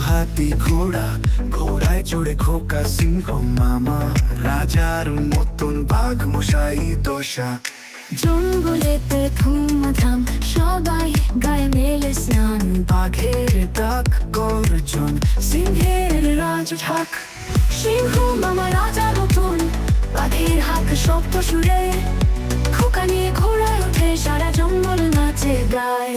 হাতি ঘোড়া, ঘোড়ায় চড়ে খোকা সিংহ মামা, রাজার মতন বাঘ মশাই দশা। জঙ্গলেতে ধুমধাম, সবাই গায়ে মেলে স্নান, বাঘের ডাক গর্জন, সিংহের রাজ ঢাক। সিংহ মামা রাজা নতুন, বাঘের হাঁক শব্দ সুরে, খোকা নিয়ে ঘোড়ায় ওঠে, সারা জঙ্গল নাচে গায়।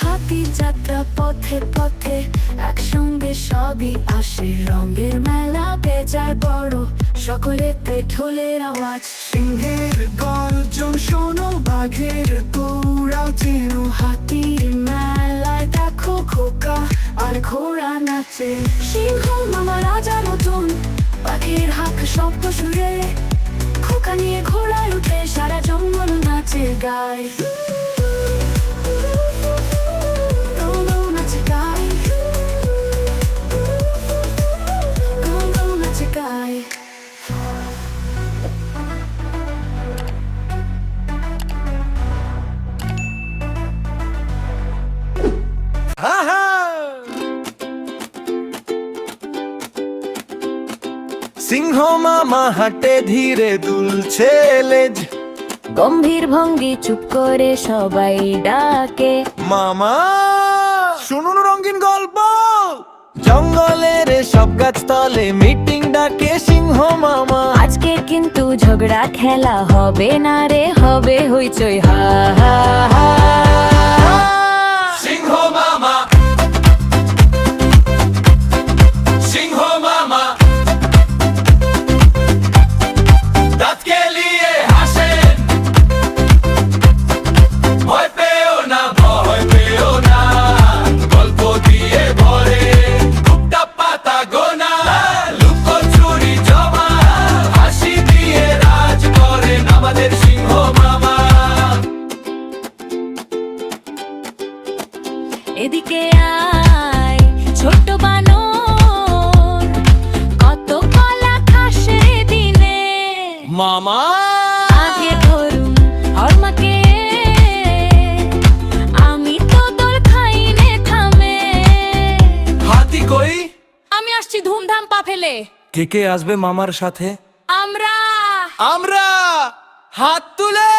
হাতি যাত্রা পথে পথে, একসঙ্গে সবই আসে, রঙের মেলা বেজার বড়, সকলেতে ঢোলের আওয়াজ। সিংহের গর্জন শোনো, বাঘের দৌড়াও চেনো, হাতির মেলায় দেখো খোকা আর ঘোড়া নাচে। সিংহ মামা রাজা নতুন, বাঘের হাঁক শব্দ সুরে, খোকা নিয়ে ঘোড়ায় উঠে, সারা জঙ্গল নাচে গায়। সিংহ মামা হাঁটে ধীরে দুলছে লেজ, গম্ভীর ভঙ্গি চুপ করে সবাই ডাকে। মামা শুনুন রঙিন গল্প। জঙ্গলের সব গাছতলে মিটিং ডাকে সিংহ মামা, আজকে কিন্তু ঝগড়া খেলা হবে না রে, হবে হইচই হা হা হা। সিংহ মামা, সিংহ মামা দাঁত কেলিয়ে হাসেন, ভয় পেও না, ভয় পেও না, গল্প দিয়ে ভরে টুকটা পাতা গোনা, লুকোচুরি জমা, হাসি দিয়ে রাজ করেন আমাদের সিংহ মামা। এদিকে আয় ছোট্ট বানর, কত কলা খাস রে দিনে। মামা আগে ধরুন হরমাকে, আমি তো তোর খাইনে থামে। হাতি কই? আমি আসছি ধুমধাম পা ফেলে। কে কে আসবে মামার সাথে? আমরা আমরা হাত তুলে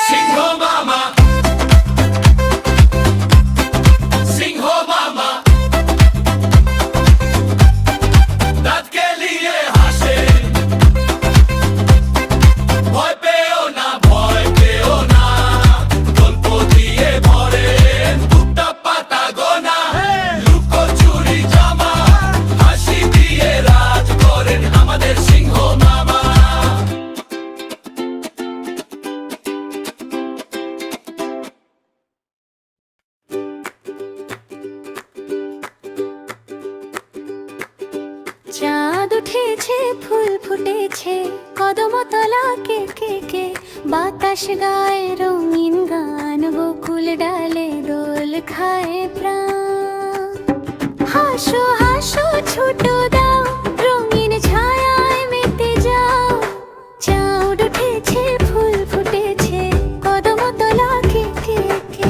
সিংহ মামা, সিংহ মামা দাঁত কেলিয়ে হাসে, ভয় পেও না, ভয় পেও না, গল্প দিয়ে ভরে টুকটা পাতা গোনা, লুকোচুরি জমা, হাসি দিয়ে রাজ করেন আমাদের সিংহ মামা। চাঁদ উঠেছে, ফুল ফুটেছে, কদম তলা কে কে কে, বাতাস গায়ে রঙিন গান, বকুল ডালে দোল খায় প্রাণ। হাসো হাসো ছোট দাও, রঙিন ছায়ায় মেতে যাও। চাঁদ উঠেছে, ফুল ফুটেছে, কদম তলা কে কে কে।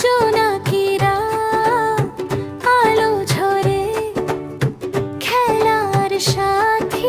জোনাকিরা আলো ঝরে, খেলার সাথে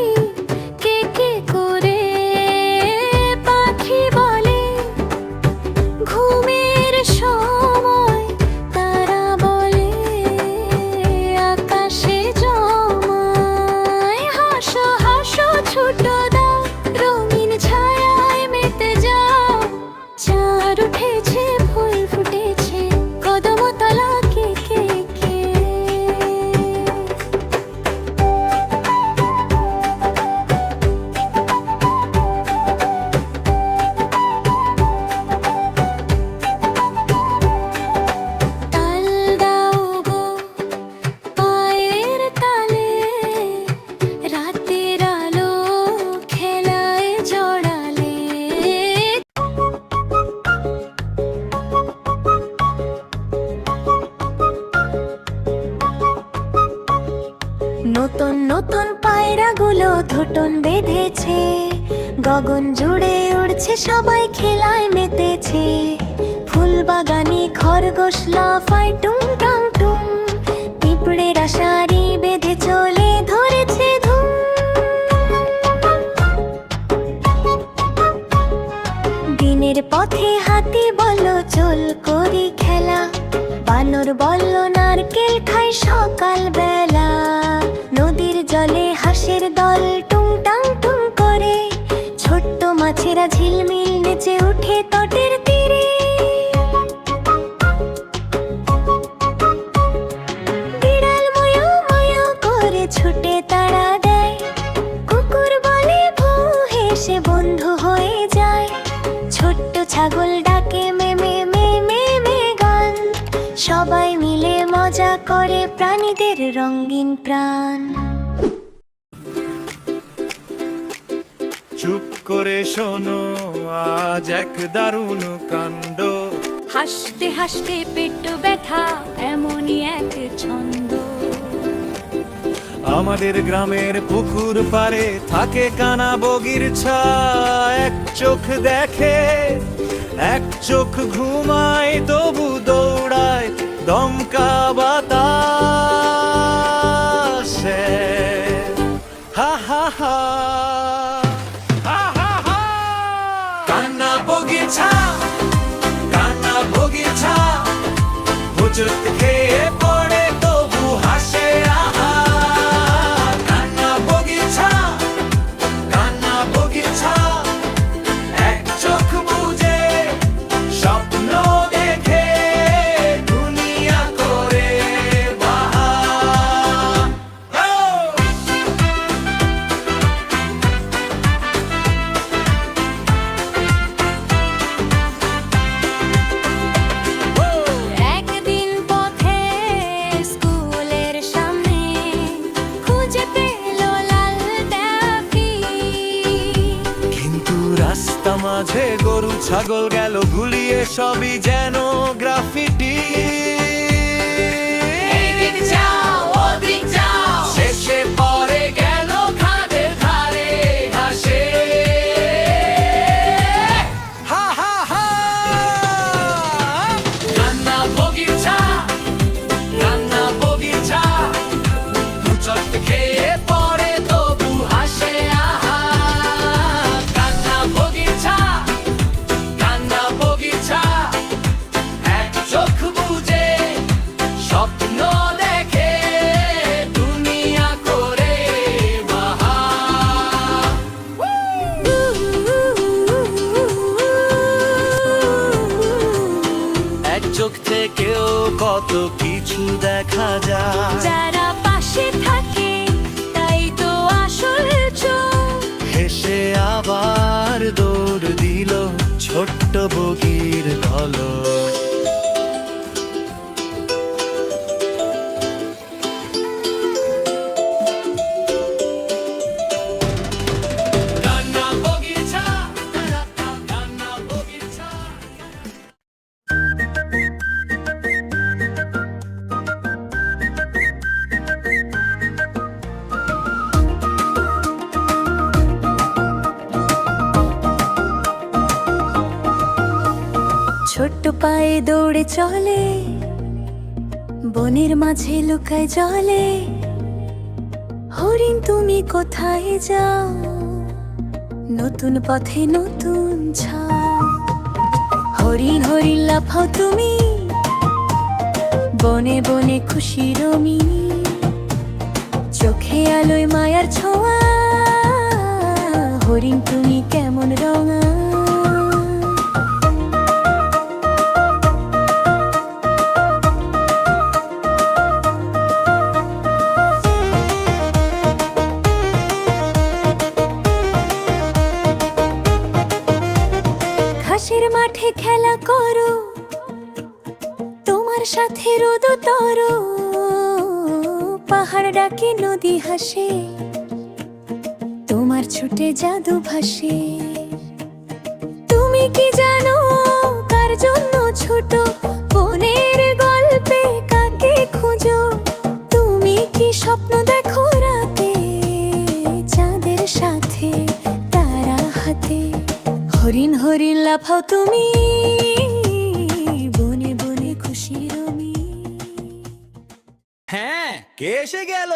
ধুটন বেঁধেছে, গগন জুড়ে উড়ছে, সবাই খেলায় মেতেছে। ফুল বাগানে খরগোশ লাফায় টুং টাং টুং, পিঁপড়েরা সারি বেঁধে চলে ধরেছে ধুম। দিনের পথে হাতি বলল চল করি খেলা, বানর বলল নারকেল খাই সকাল বেলা। নদীর জলে হাঁসের দল টুং টাং টুং করে, ছোট্ট মাছেরা ঝিলমিল নেচে উঠে তটের তীরে। বিড়াল ময়ো ময়ো করে ছুটে তাড়া দেয়, কুকুর বলে ভৌ হেসে বন্ধু হয়ে যায়। ছোট্ট ছাগল ডাকে মে মে মে মে মে গান, সবাই মিলে মজা করে প্রাণীদের রঙিন প্রাণ। চুপ করে শোনো আজ এক দারুণ কাণ্ড, হাসতে হাসতে পেট ব্যথা এমনই এক ছন্দ। আমাদের গ্রামের পুকুর পাড়ে থাকে কানা বগির ছা, এক চোখ দেখে এক চোখ ঘুমায়, তবু দৌড়ায় দমকা বাতাসে। হা হা হা হা হা হা। কান্না বগিচা, কান্না বগিচা, হুজুত খেয়ে পড়ে তবু হাসে আহা। কান্না বগিচা, কান্না বগিচা, এক চোখ বুজে স্বপ্ন দেখে দুনিয়া করে বাহার। একদিন পথে স্কুলের সামনে খুঁজে পেল লাল ট্যাফি, কিন্তু রাস্তা মাঝে গরু ছাগল গেল গুলিয়ে, সবই যেন গ্রাফিটি। শেষে পরে গেল খাদের ধারে হাসে। হা হা হা। কান্না বগিচা, কান্না বগিচা, চট খেয়ে পড়ে তবু হাসে আহা। কান্না বগিচা, কান্না বগিচা, এক চোখ বুজে স্বপ্ন দেখে দুনিয়া করে বাহার। এক চোখ থেকেও কত কিছু দেখা যায়, যারা পাশে থাকে তাই তো আসল চোখ। হেসে আবার দৌড় দিল ছোট্ট বগির দল। কান্না বগিচা, কান্না বগিচা। ছোট্ট পায়ে দৌড়ে চলে, বনের মাঝে লুকায় জলে। হরিণ তুমি কোথায় যাও, নতুন পথে নতুন ছাও। হরিণ হরিণ লাফাও তুমি, বনে বনে খুশি রমিনী। চোখে আলোয় মায়ার ছোঁয়া, হরিণ তুমি কেমন রঙা। ঘাসের মাঠে খেলা করো, তোমার সাথে রোদ তরো। পাহাড় ডাকে নদী হাসে, তোমার ছুটে জাদু ভাসে। তুমি কি জানো কার জন্য ছোট, বনের গল্পে কাকে খুঁজো। তুমি কি স্বপ্ন দেখো রাতে চাঁদের লাফাও তুমি বনে বনে খুশির আমি। হ্যাঁ, কে এসে গেল?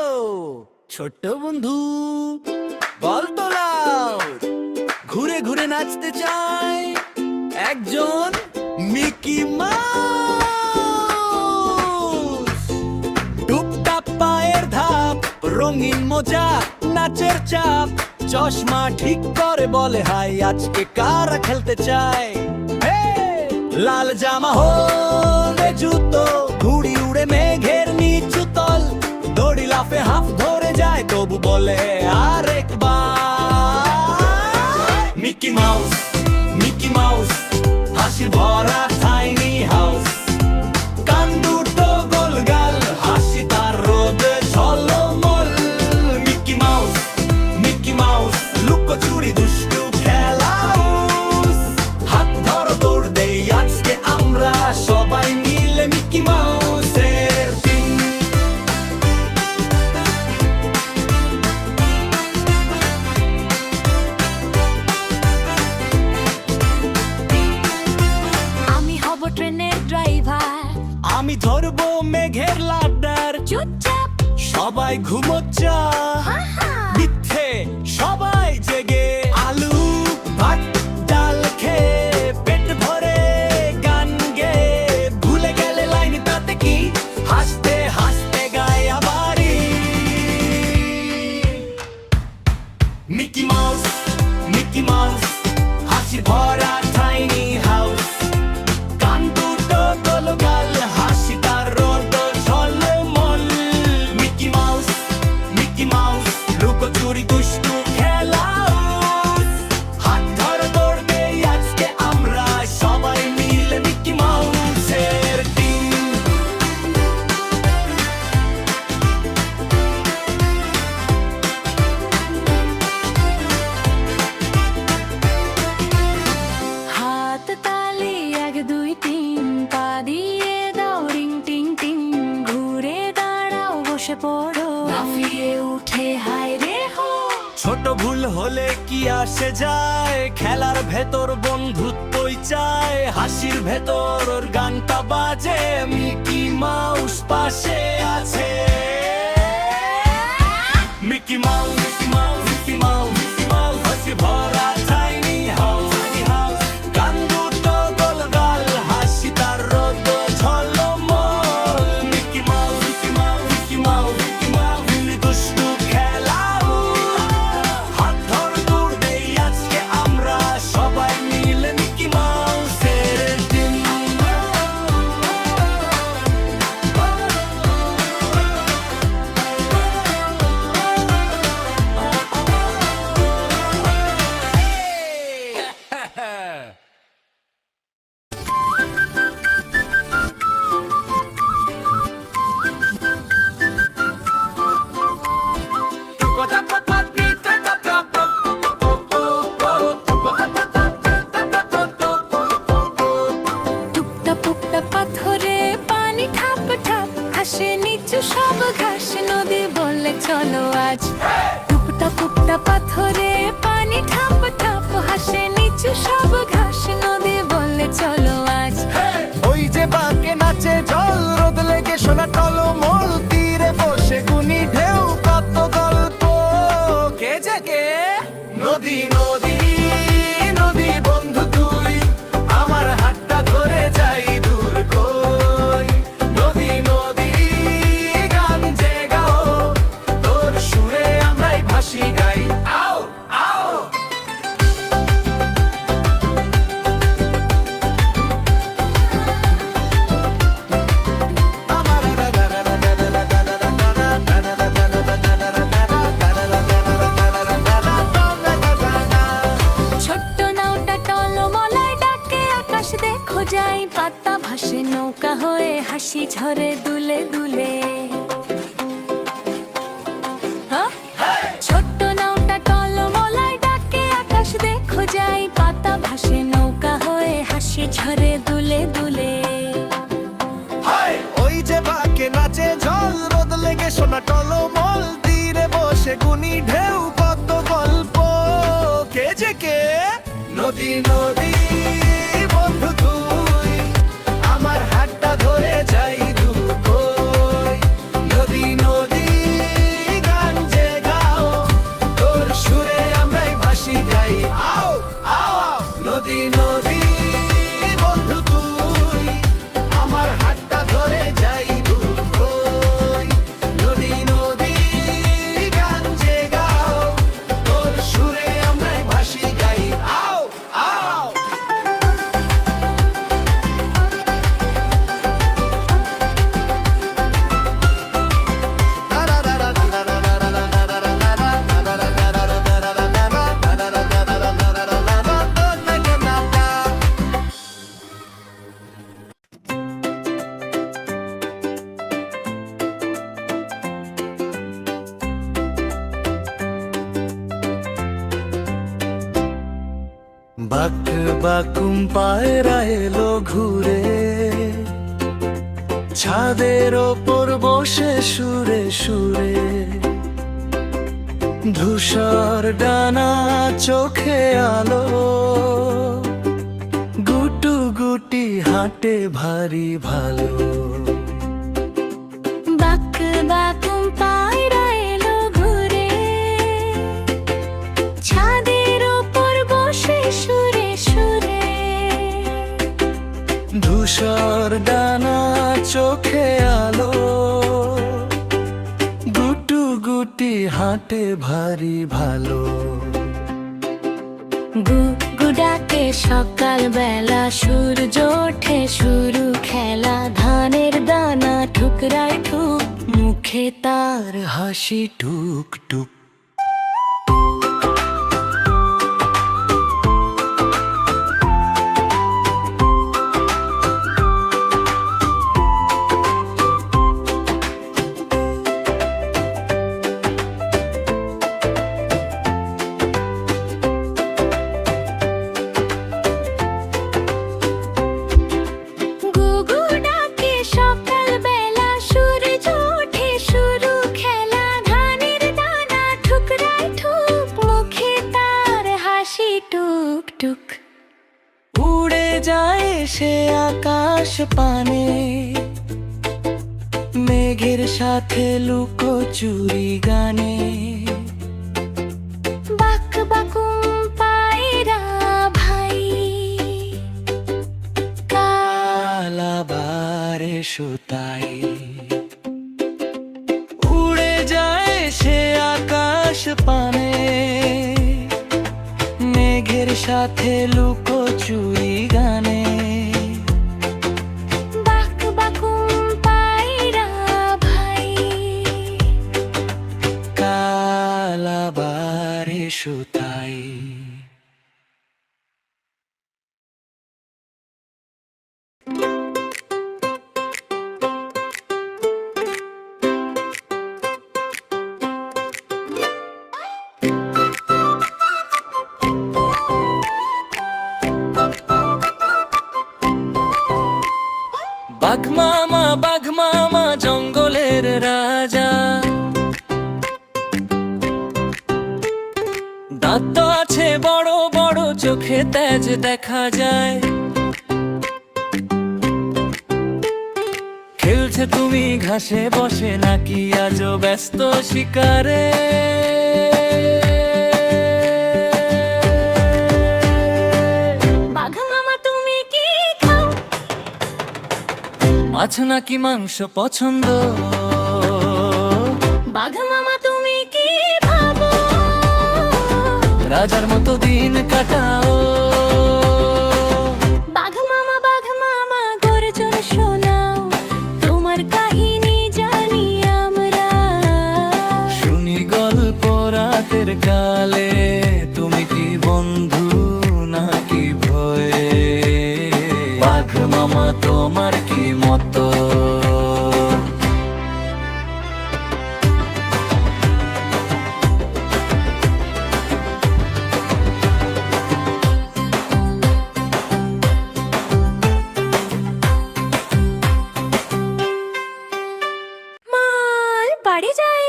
ছোট্ট বন্ধু, বল তোলাও। ঘুরে ঘুরে নাচতে চায় একজন মিকি মাউস। টুপটাপ পায়ের ধাপ, রঙিন মোজা, নাচের চাপ, চশমা ঠিক করে বলে হাই, আজকে কারা খেলতে চায়? লাল জামা হলে জুতো, ঘুড়ি উড়ে মেঘের নিচু তল, দড়ি লাফে হাফ ধরে যায়, তবু বলে আরেকবার। মিকি মাউস, মিকি মাউস, হাসির ভরা টাইনি হাউস, কান দুটো গোলগাল, হাসি তার রোদে ঝলমল। মিকি মাউস, মিকি মাউস, লুকোচুরি দুষ্টু খেলাউস, হাত ধরো দৌড় দেই আজকে আমরা সবাই মিলে মিকি মাউসের টিম। আমি হব ট্রেনের ড্রাইভার, আমি ধরবো মেঘের লাড্ডার, চুপচাপ সবাই ঘুমোচ্চা মিথ্যে সবাই জেগে, আলু ভাত ডাল খেয়ে পেট ভরে গান গে, ভুলে গেলে লাইন তাতে কি, হাসতে হাসতে গায় আবারই। মিকি মাউস, মিকি মাউস, হাসি ভরা টাইনি হাউস, কান দুটো গোলগাল, হাসি তার রোদ ঝলমল। মিকি মাউস, মিকি মাউস, লুকোচুরি দুষ্টু খেলাউস, হাত ধরে দৌড় দেই আজকে আমরা সবাই মিলে মিকি মাউসের টিম। হাত তালি 1 2 3, পা দিয়ে দাও রিং টিং টিং, ঘুরে দাঁড়াও বসে পড়ো, লাফিয়ে উঠে হায় রে হো। ছোট ভুল হলে কি আসে যায়, খেলার ভেতর বন্ধুত্বই চায়, হাসির ভেতর ওর গানটা বাজে, মিকি মাউস পাশে আছে। Mickey Mouse, Mickey Mouse, Mickey Mouse, Mickey mouse, হাসি ভরা টাইনি হাউস, টাইনি হাউস, গান দুটো গোলগাল, হাসি তার রোদ ঝলমল। Mickey Mouse, Mickey Mouse, Mickey Mouse, Mickey Mouse, মিলি দুষ্টু খেলাউস, হাত ধরে দৌড় দেই আজকে আমরা সবাই মিলে মিকি মাউসের টিম। টুকটা টুকটা পাথরে পানি ঠাপ ঠাপ, হাসে নিচু সব ঘাস, নদী বলে চলো আজ। টুকটা টুকটা পাথরে পানি ঠাপ ঠাপ, হাসে নিচু সব ঘাস, নদী বলে চলো আজ। ওই যে বাঁকে নাচে জল, রোদ লেগে সোনা টলমল, তীরে বসে গুনি ঢেউ, কত গল্প কে জেগে। নদী নদী নদী বন্ধু তুই, আমার হাতটা ধরে যাই দূর কই। নদী নদী গান যে গাও, তোর সুরে আমরাই ভাসি গাই। আও আও ছোট্ট নাওটা টলমলায় ডাকে আকাশ দেখো যাই, পাতা ভাসে নৌকা হয়ে, হাসি ঝরে দুলে দুলে। হ্যাঁ? ছোট্ট নাওটা টলমলায় ডাকে আকাশ দেখো যাই, পাতা ভাসে নৌকা হয়ে, হাসি ঝরে দুলে দুলে। ওই যে বাঁকে নাচে জল, রোদ লেগে সোনা টলমল, তীরে বসে গুনি ঢেউ, কত গল্প কে যে কে। নদী নদী বাক বাকুম পায়রা এলো ঘুরে, ছাদের ওপর বসে সুরে সুরে, ধূসর ডানা চোখে আলো, গুটু গুটি হাঁটে ভারী ভালো। বাক বাকুম পায়রা এলো ঘুরে, ছাদের ওপর বসে সুরে সুরে, ধূসর ডানা চোখে আলো, গুটু গুটি হাঁটে ভারী ভালো। গুডাকে সকাল বেলা সূর্য ওঠে শুরু খেলা, ধানের দানা ঠুকরায় ঠুক, মুখে তার হাসি টুক টুক। গুগু ডাকে সকাল বেলা সূর্য ওঠে শুরু খেলা, ধানের দানা ঠুকরায় ঠুক, মুখে তার হাসি টুক টুক। উড়ে যায় সে আকাশ পানে, মেঘের সাথে লুকোচুরি গানে, বাক বাকুম পায়রা ভাই, কালাবারে সুতাই। উড়ে যায় সে আকাশ পানে, মেঘের সাথে লুকোচুরি গানে, বাক বাকুম পায়রা ভাই, কালাবারে সুতাই। বাঘ মামা জঙ্গলের রাজা, দাঁত তো আছে বড় বড়, চোখে তেজ দেখা যায়। খেলছে তুমি ঘাসে বসে, নাকি আজও ব্যস্ত শিকারে? বাঘ মামা তুমি কি খাও? মাছ নাকি মাংস পছন্দ? বাঘ মামা তুমি কি ভাবো? রাজার মতো দিন কাটাও। বাঘ মামা গর্জন শোনাও, তোমার কাহিনী জানি আমরা। শুনি গল্প রাতের কালে, তুমি কি বন্ধু নাকি ভয়ে? বাঘ মামা তোমার কি মতো? মাল বাড়ি যাই।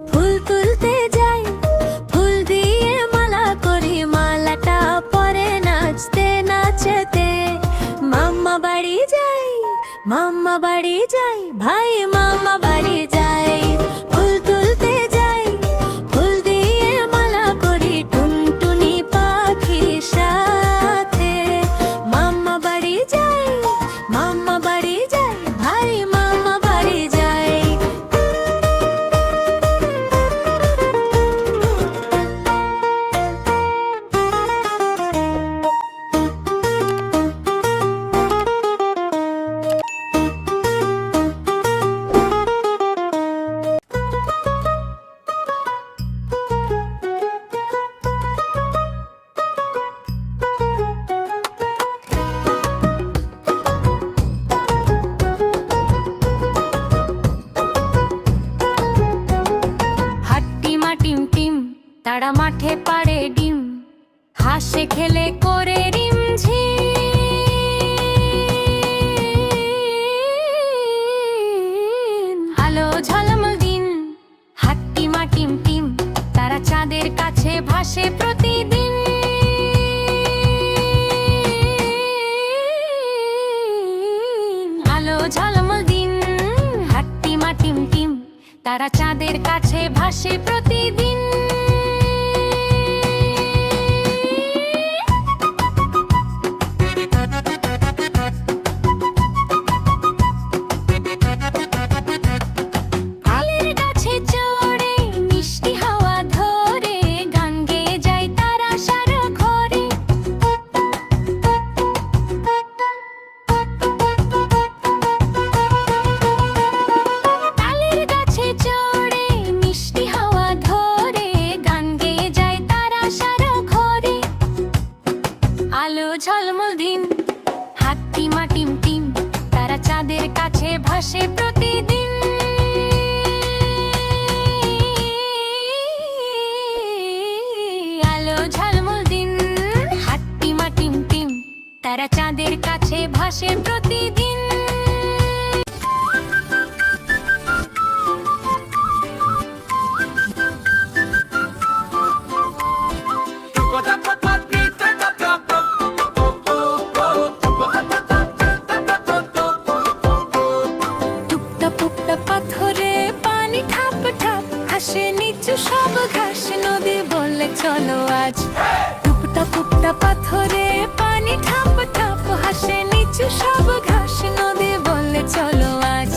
ফুল তুলতে যাই, ফুল দিয়ে মালা করি, মালাটা পরে নাচতে নাচতে মাম্মা বাড়ি যাই, মাম্মা বাড়ি যাই, ভাই মাম্মা বাড়ি যাই। ফুল তুলতে যাই, ফুল দিয়ে মালা করি, টুনটুনি পাখির সাথে মাম্মা বাড়ি যাই, মাম্মা বাড়ি যাই, ভাই মাম্মা বাড়ি যাই। পাড়ে ডিম, হাসে খেলে করে রিমঝিম। আলো ঝলমল দিন, হাট্টিমা টিম টিম, তারা চাঁদের কাছে ভাসে প্রতিদিন। আলো ঝলমল দিন, হাট্টিমা টিম টিম, তারা চাঁদের কাছে ভাসে প্রতিদিন। তালের গাছে চড়ে মিষ্টি হাওয়া ধরে গান গেয়ে যায় তারা সারা ঘরে। তালের গাছে চড়ে মিষ্টি হাওয়া ধরে গান গেয়ে যায় তারা সারা ঘরে। আলো ঝলমল দিন, হাট্টিমা টিম টিম, তারা চাঁদের কাছে ভাসে প্রতিদিন। আলো ঝলমল দিন, হাট্টিমা টিম টিম, তারা চাঁদের কাছে ভাসে প্রতিদিন। টুকটা পুকটা পাথরে পানি ঠাপ ঠাপ, হাসে নিচু সব ঘাস, নদী বললে চলো আজ। টুকটা পুকটা পাথরে পানি ঠাপ ঠাপ, হাসে নিচু সব ঘাস, নদী বললে চলো আজ।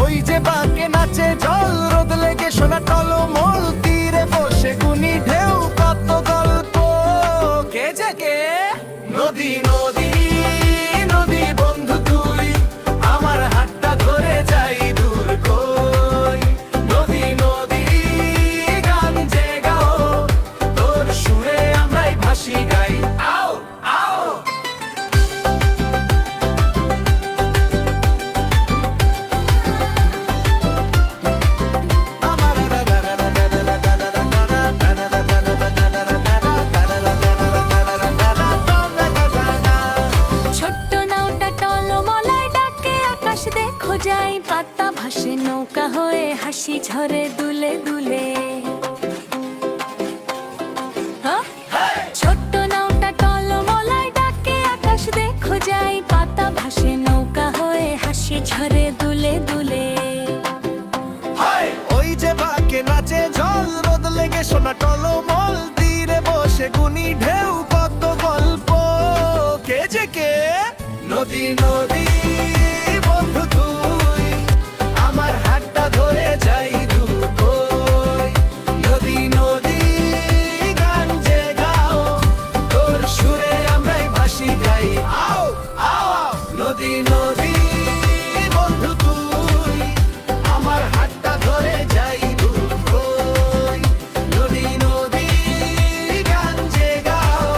ওই যে বাঁকে নাচে জল, রোদ লেগে সোনা টলমল, তীরে বসে গুনি ঢেউ, কত গল্প। কে যে কে? নদী নদী নদী বন্ধু তুই, আমার হাতটা ধরে যাই দূর কই। নদী নদী গান যে গাও, তোর সুরে আমরাই ভাসি গাই। আও আও ছোট্ট নাওটা টলমলায় ডাকে আকাশ দেখো যাই, পাতা ভাসে নৌকা হয়ে, হাসি ঝরে দুলে দুলে। হ্যাঁ? ছোট্ট নাওটা টলমলায় ডাকে আকাশ দেখো যাই, পাতা ভাসে নৌকা হয়ে, হাসি ঝরে দুলে দুলে। ওই যে বাঁকে নাচে জল, রোদ লেগে সোনা টলমল, তীরে বসে গুনি ঢেউ, কত গল্প। কে যে কে? নদী নদী বন্ধু তুই, আমার হাতটা ধরে যাই দূর কই। নদী নদী গান যে গাও, তোর সুরে আমরাই ভাসি গাই। আও আও নদী নদী বন্ধু তুই, আমার হাতটা ধরে যাই দূর কই। নদী নদী গান যে গাও,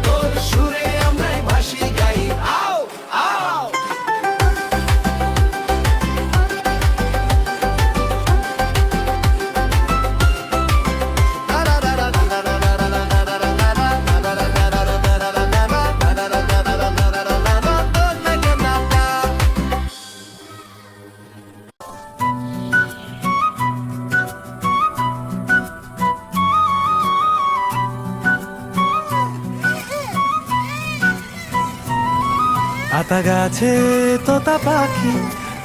তোর সুরে আমরাই ভাসি গাই। আও আও আতা গাছে তোতা পাখি,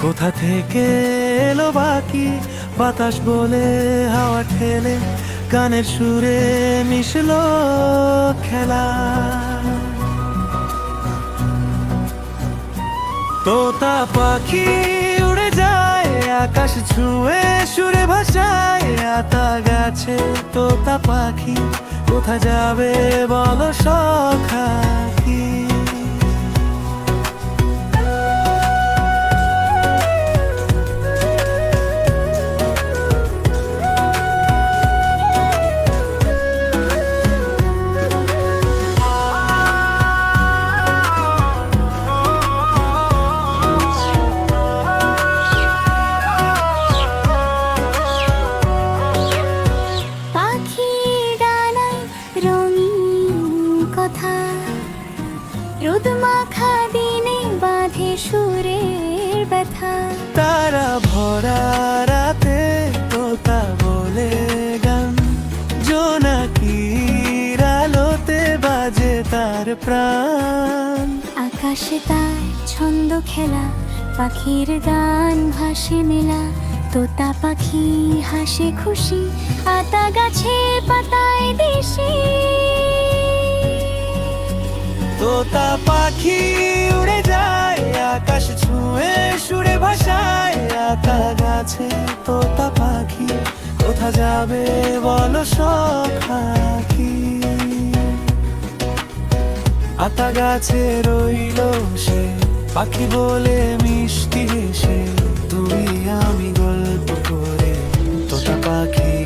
কোথা থেকে এলো বাকি, বাতাস বলে হাওয়া ঠেলে, গানের সুরে মিশলো খেলা। তোতা পাখি উড়ে যায় আকাশ ছুঁয়ে, সুরে ভাষায় আতা গাছে তোতা পাখি, কোথা যাবে বলো সখা কি? কথা রোদ মাখা দিনে বাঁধে সুরের ব্যথা তারা ভরা রাতে তোতা বলে গান জোনাকির আলোতে বাজে তার প্রাণ আকাশে তার ছন্দ খেলা পাখির গান ভাসে মেলা তোতা পাখি হাসে খুশি আতা গাছে পাতায় দিশি তোতা পাখি উড়ে যায় আকাশ ছুঁয়ে সুরে ভাষায় আতা গাছে তোতা পাখি কোথা যাবে বলো সখাকি আতা গাছে রইল সে পাখি বলে মিষ্টি হেসে তুই আমি গল্প করে তোতা পাখি